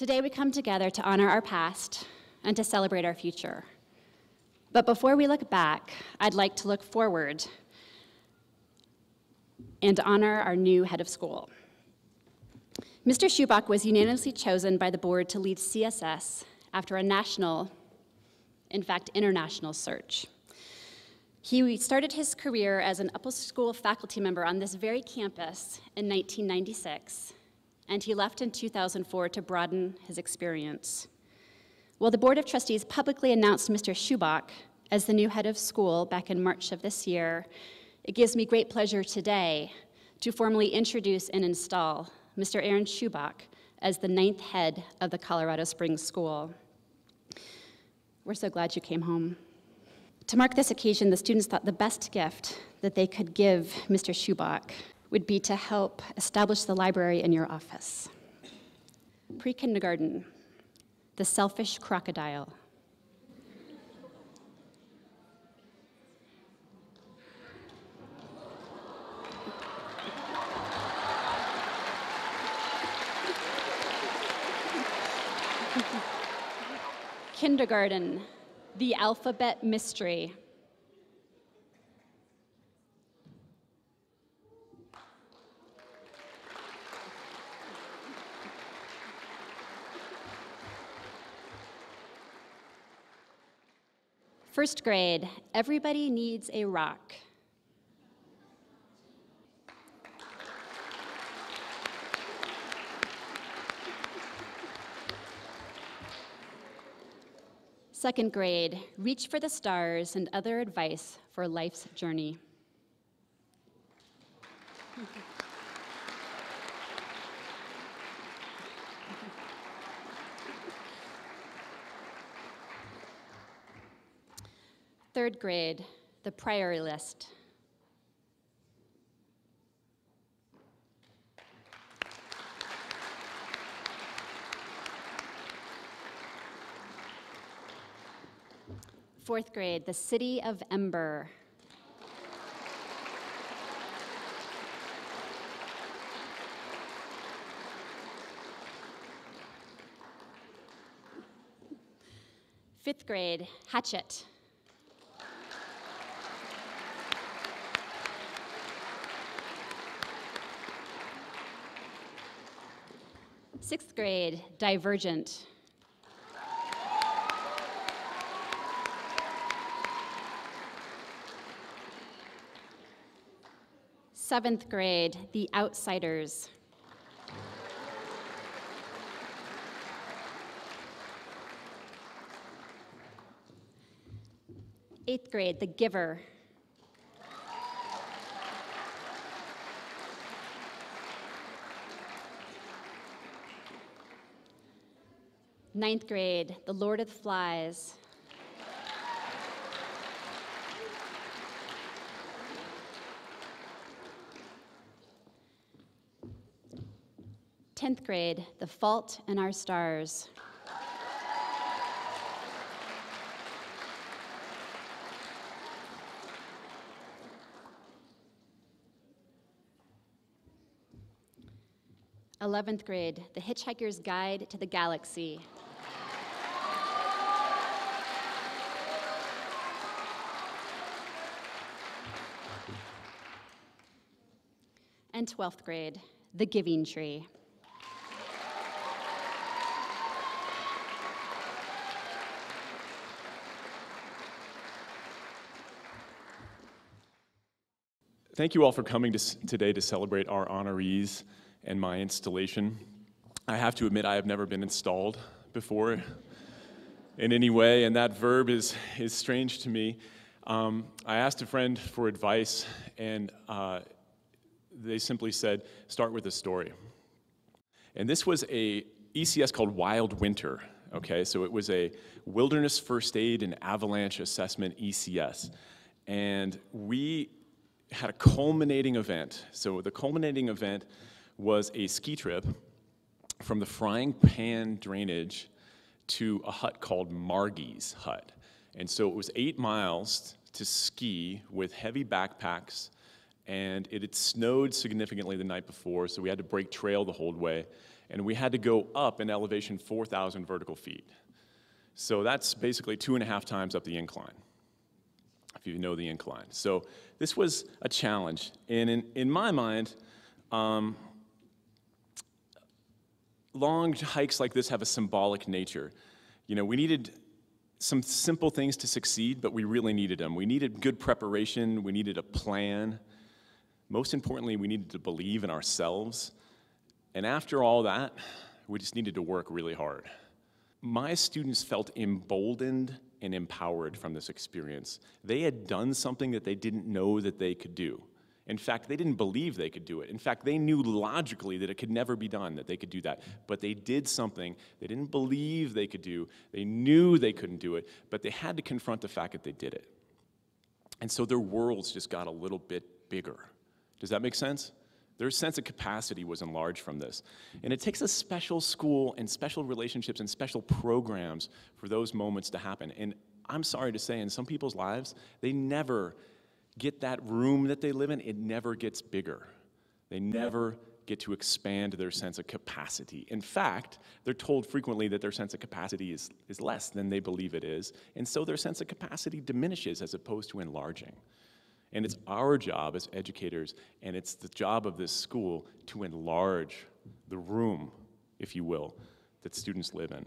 Today we come together to honor our past and to celebrate our future. But before we look back, I'd like to look forward and honor our new head of school. Mr. Schubach was unanimously chosen by the board to lead CSS after a national, in fact, international search. He started his career as an upper school faculty member on this very campus in 1996, and he left in 2004 to broaden his experience. Well, the Board of Trustees publicly announced Mr. Schubach as the new head of school back in March of this year. It gives me great pleasure today to formally introduce and install Mr. Aaron Schubach as the 9th head of the Colorado Springs School. We're so glad you came home. To mark this occasion, the students thought the best gift that they could give Mr. Schubach would be to help establish the library in your office. Pre-kindergarten, the selfish crocodile. Kindergarten, the alphabet mystery. First grade, everybody needs a rock. Second grade, reach for the stars and other advice for life's journey. Third grade, the priority list. Fourth grade, the city of Ember. Fifth grade, hatchet. Sixth grade, divergent. Seventh grade, the outsiders. Eighth grade, the giver. Ninth grade, the Lord of the Flies. Tenth grade, The Fault in Our Stars. Eleventh grade, The Hitchhiker's Guide to the Galaxy. And 12th grade, The Giving Tree. Thank you all for coming today to celebrate our honorees and my installation. I have to admit I have never been installed before in any way, and that verb is strange to me. I asked a friend for advice, and they simply said, start with a story. And this was a ECS called Wild Winter, okay? So it was a Wilderness First Aid and Avalanche Assessment ECS. And we had a culminating event. So the culminating event was a ski trip from the Frying Pan Drainage to a hut called Margie's Hut. And so it was 8 miles to ski with heavy backpacks, and it had snowed significantly the night before, so we had to break trail the whole way. and we had to go up in elevation 4,000 vertical feet. So that's basically 2.5 times up the incline, if you know the incline. So this was a challenge, and in my mind, long hikes like this have a symbolic nature. You know, we needed some simple things to succeed, but we really needed them. We needed good preparation, we needed a plan. Most importantly, we needed to believe in ourselves. And after all that, we just needed to work really hard. My students felt emboldened and empowered from this experience. They had done something that they didn't know that they could do. In fact, they didn't believe they could do it. In fact, they knew logically that it could never be done, that they could do that. But they did something they didn't believe they could do. They knew they couldn't do it, but they had to confront the fact that they did it. And so their worlds just got a little bit bigger. Does that make sense? Their sense of capacity was enlarged from this. And it takes a special school and special relationships and special programs for those moments to happen. And I'm sorry to say, in some people's lives, they never get that room that they live in, it never gets bigger. They never get to expand their sense of capacity. In fact, they're told frequently that their sense of capacity is less than they believe it is, and so their sense of capacity diminishes as opposed to enlarging. And it's our job as educators, and it's the job of this school to enlarge the room, if you will, that students live in.